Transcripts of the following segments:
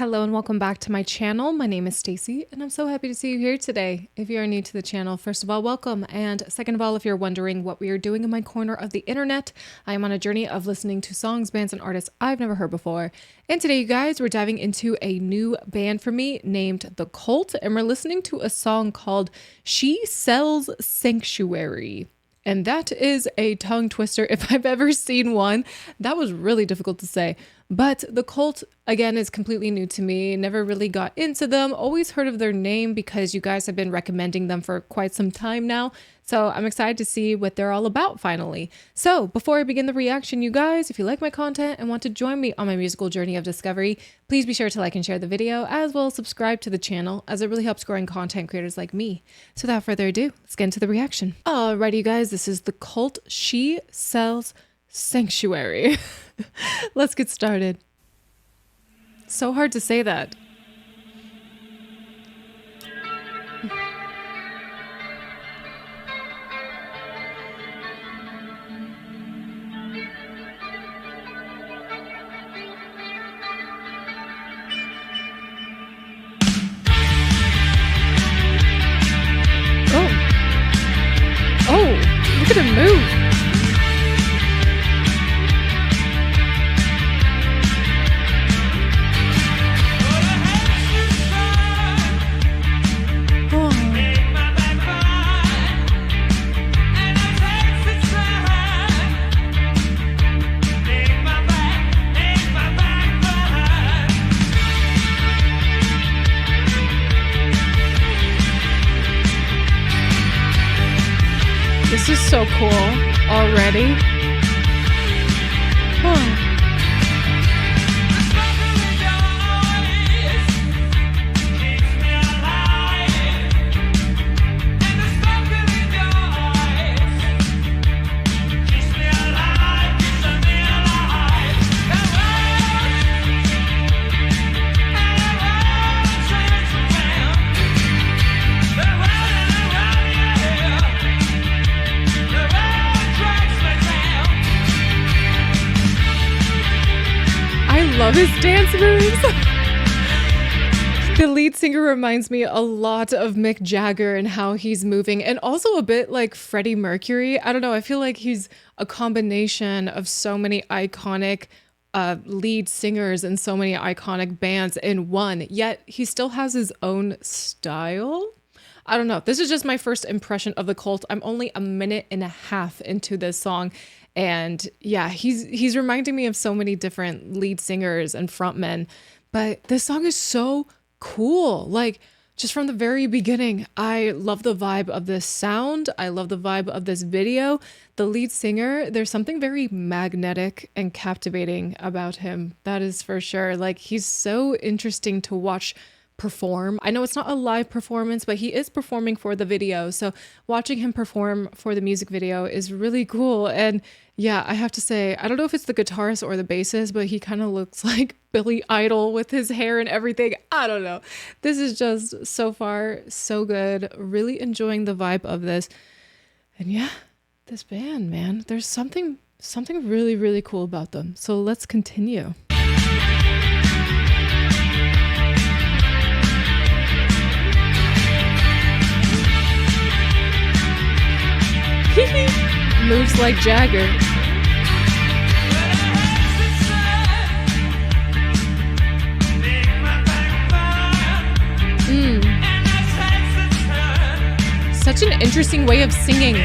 Hello and welcome back to my channel. My name is Stacy and I'm so happy to see you here today. If you are new to the channel, first of all, welcome. And second of all, if you're wondering what we are doing in my corner of the internet, I am on a journey of listening to songs, bands, and artists I've never heard before. And today, you guys, we're diving into a new band for me named The Cult, and we're listening to a song called She Sells Sanctuary. And that is a tongue twister if I've ever seen one. That was really difficult to say. But The Cult, again, is completely new to me. Never really got into them. Always heard of their name because you guys have been recommending them for quite some time now. So I'm excited to see what they're all about finally. So before I begin the reaction, you guys, if you like my content and want to join me on my musical journey of discovery, please be sure to like and share the video, as well as subscribe to the channel, as it really helps growing content creators like me. So without further ado, let's get into the reaction. Alrighty, you guys, this is The Cult. She Sells Sanctuary. Let's get started. So hard to say that. Oh, look at him move. This is so cool already. Oh. Love his dance moves. The lead singer reminds me a lot of Mick Jagger and how he's moving, and also a bit like Freddie Mercury. I don't know, I feel like he's a combination of so many iconic lead singers and so many iconic bands in one, yet he still has his own style. I don't know. This is just my first impression of The Cult. I'm only a minute and a half into this song. And yeah, he's reminding me of so many different lead singers and frontmen. But this song is so cool. Like, just from the very beginning, I love the vibe of this sound. I love the vibe of this video. The lead singer, there's something very magnetic and captivating about him. That is for sure. Like, he's so interesting to watch perform. I know it's not a live performance, but he is performing for the video. So watching him perform for the music video is really cool. And yeah, I have to say, I don't know if it's the guitarist or the bassist, but he kind of looks like Billy Idol with his hair and everything. I don't know. This is just so far so good. Really enjoying the vibe of this. And yeah, this band, man, there's something really, really cool about them. So let's continue. Moves like Jagger. Such an interesting way of singing.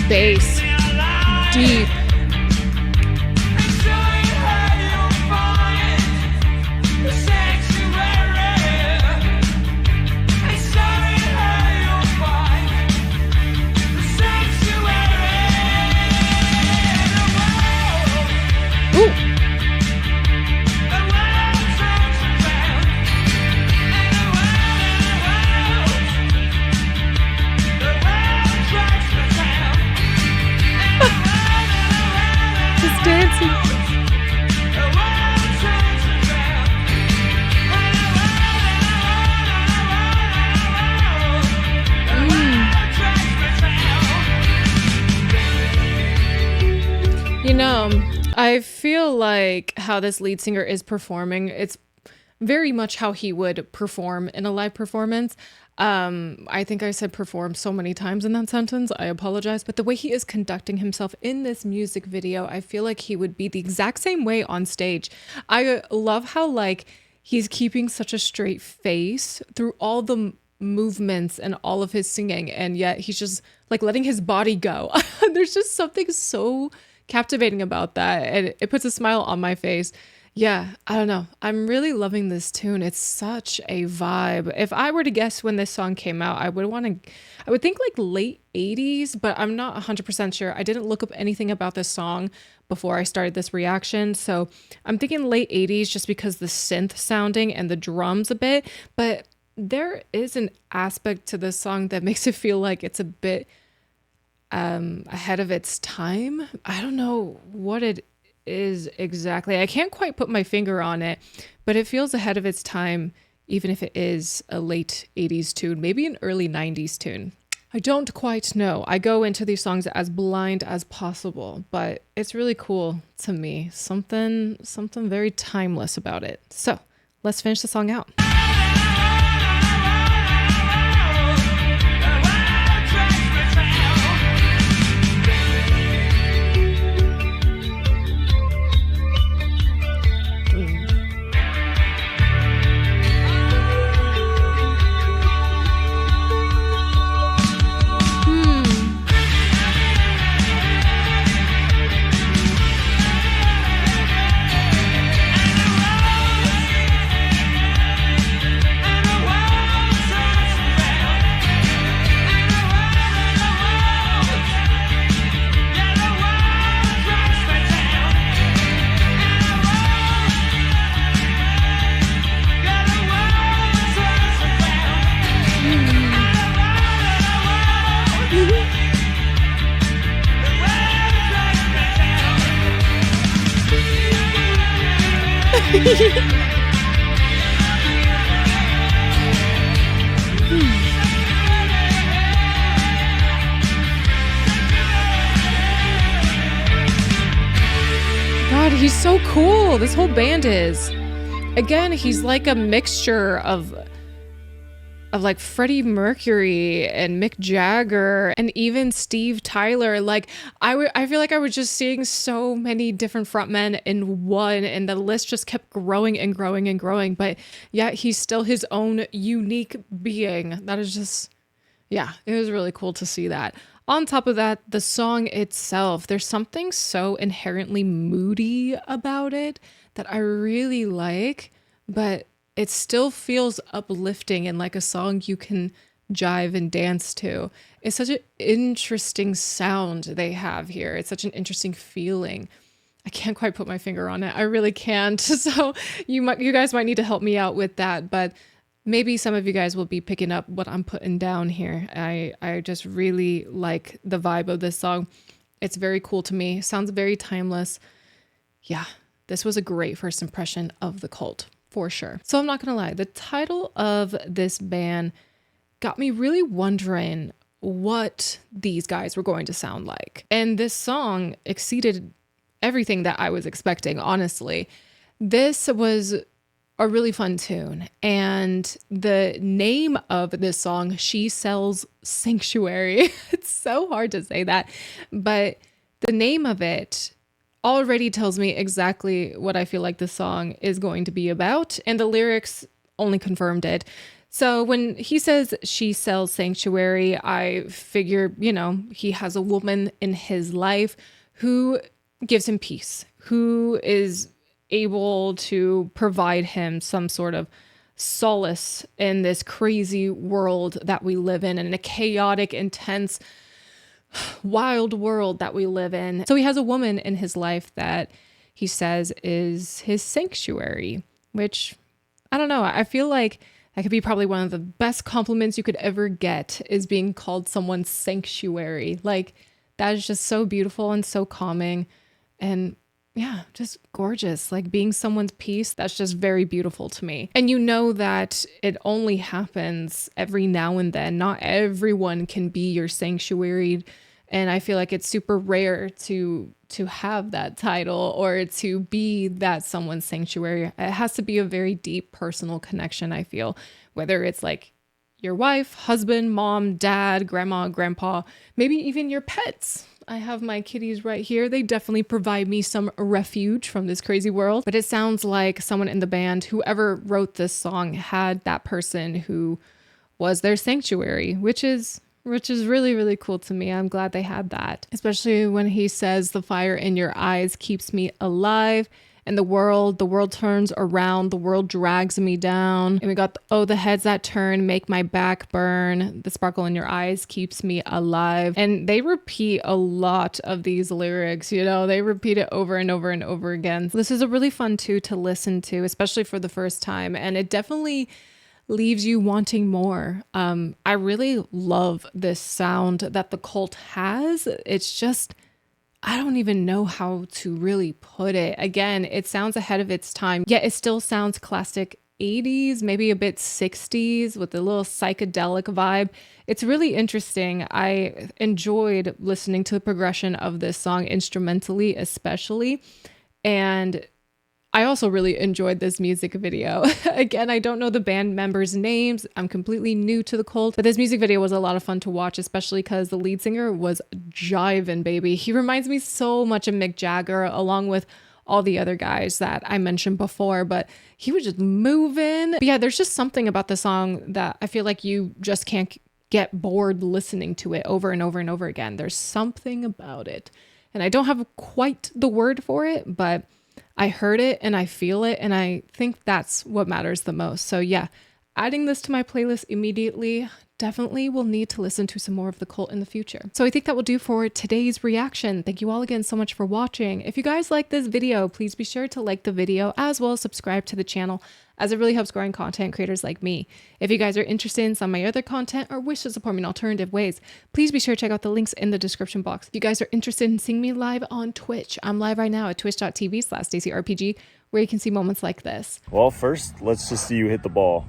Bass, deep. I feel like how this lead singer is performing, it's very much how he would perform in a live performance. I think I said perform so many times in that sentence. I apologize. But the way he is conducting himself in this music video, I feel like he would be the exact same way on stage. I love how like he's keeping such a straight face through all the movements and all of his singing, and yet he's just like letting his body go. There's just something so captivating about that, and it puts a smile on my face. Yeah, I don't know. I'm really loving this tune. It's such a vibe. If I were to guess when this song came out, I would think like late 80s, but I'm not 100% sure. I didn't look up anything about this song before I started this reaction. So I'm thinking late 80s just because the synth sounding and the drums a bit, but there is an aspect to this song that makes it feel like it's a bit ahead of its time. I don't know what it is exactly. I can't quite put my finger on it, but it feels ahead of its time, even if it is a late 80s tune, maybe an early 90s tune. I don't quite know. I go into these songs as blind as possible, but it's really cool to me. Something very timeless about it. So let's finish the song out. God, he's so cool. This whole band is. Again, he's like a mixture of like Freddie Mercury and Mick Jagger and even Steve Tyler. Like I feel like I was just seeing so many different frontmen in one, and the list just kept growing and growing and growing. But yet he's still his own unique being. That is just, yeah, it was really cool to see that. On top of that, the song itself, there's something so inherently moody about it that I really like, but it still feels uplifting and like a song you can jive and dance to. It's such an interesting sound they have here. It's such an interesting feeling. I can't quite put my finger on it. I really can't. So you guys might need to help me out with that, but maybe some of you guys will be picking up what I'm putting down here. I just really like the vibe of this song. It's very cool to me. Sounds very timeless. Yeah, this was a great first impression of The Cult, for sure. So I'm not gonna lie, the title of this band got me really wondering what these guys were going to sound like. And this song exceeded everything that I was expecting, honestly. This was a really fun tune. And the name of this song, She Sells Sanctuary. It's so hard to say that, but the name of it already tells me exactly what I feel like the song is going to be about. And the lyrics only confirmed it. So when he says she sells sanctuary, I figure, he has a woman in his life who gives him peace, who is able to provide him some sort of solace in this crazy world that we live in a chaotic, intense, wild world that we live in. So he has a woman in his life that he says is his sanctuary, which I don't know. I feel like that could be probably one of the best compliments you could ever get, is being called someone's sanctuary. Like, that is just so beautiful and so calming. And yeah, just gorgeous. Like, being someone's peace, that's just very beautiful to me. And you know that it only happens every now and then. Not everyone can be your sanctuary. And I feel like it's super rare to have that title or to be that someone's sanctuary. It has to be a very deep personal connection, I feel, whether it's like your wife, husband, mom, dad, grandma, grandpa, maybe even your pets. I have my kitties right here. They definitely provide me some refuge from this crazy world. But it sounds like someone in the band, whoever wrote this song, had that person who was their sanctuary, which is really, really cool to me. I'm glad they had that, especially when he says the fire in your eyes keeps me alive. And the world turns around, the world drags me down. And we got, oh, the heads that turn make my back burn. The sparkle in your eyes keeps me alive. And they repeat a lot of these lyrics, you know, they repeat it over and over and over again. So this is a really fun too to listen to, especially for the first time. And it definitely leaves you wanting more. I really love this sound that the Cult has. It's just, I don't even know how to really put it. Again, it sounds ahead of its time, yet it still sounds classic 80s, maybe a bit 60s with a little psychedelic vibe. It's really interesting. I enjoyed listening to the progression of this song instrumentally, especially. And I also really enjoyed this music video. Again, I don't know the band members' names. I'm completely new to the Cult, but this music video was a lot of fun to watch, especially because the lead singer was jiving, baby. He reminds me so much of Mick Jagger, along with all the other guys that I mentioned before, but he was just moving. But yeah, there's just something about the song that I feel like you just can't get bored listening to it over and over and over again. There's something about it. And I don't have quite the word for it, but I heard it and I feel it, and I think that's what matters the most. So yeah, adding this to my playlist immediately. Definitely will need to listen to some more of the Cult in the future. So I think that will do for today's reaction. Thank you all again so much for watching. If you guys like this video, please be sure to like the video as well as subscribe to the channel, as it really helps growing content creators like me. If you guys are interested in some of my other content or wish to support me in alternative ways, please be sure to check out the links in the description box. If you guys are interested in seeing me live on Twitch, I'm live right now at twitch.tv/StaceyRPG, where you can see moments like this. Well, first, let's just see you hit the ball.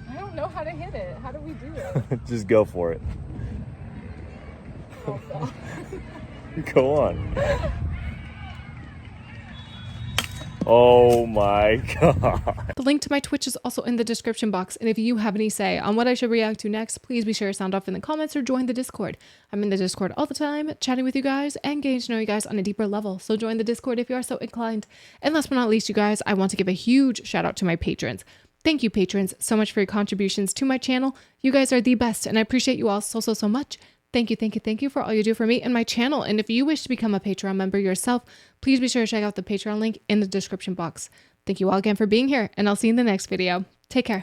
I don't know how to hit it. How do we do it? Just go for it. Oh, no. Go on. Oh my God. The link to my Twitch is also in the description box, and if you have any say on what I should react to next, please be sure to sound off in the comments or join the Discord. I'm in the Discord all the time, chatting with you guys and getting to know you guys on a deeper level, so join the Discord if you are so inclined. And last but not least, you guys, I want to give a huge shout out to my patrons. Thank you, patrons, so much for your contributions to my channel. You guys are the best, and I appreciate you all so much. Thank you for all you do for me and my channel. And if you wish to become a Patreon member yourself, please be sure to check out the Patreon link in the description box. Thank you all again for being here, and I'll see you in the next video. Take care.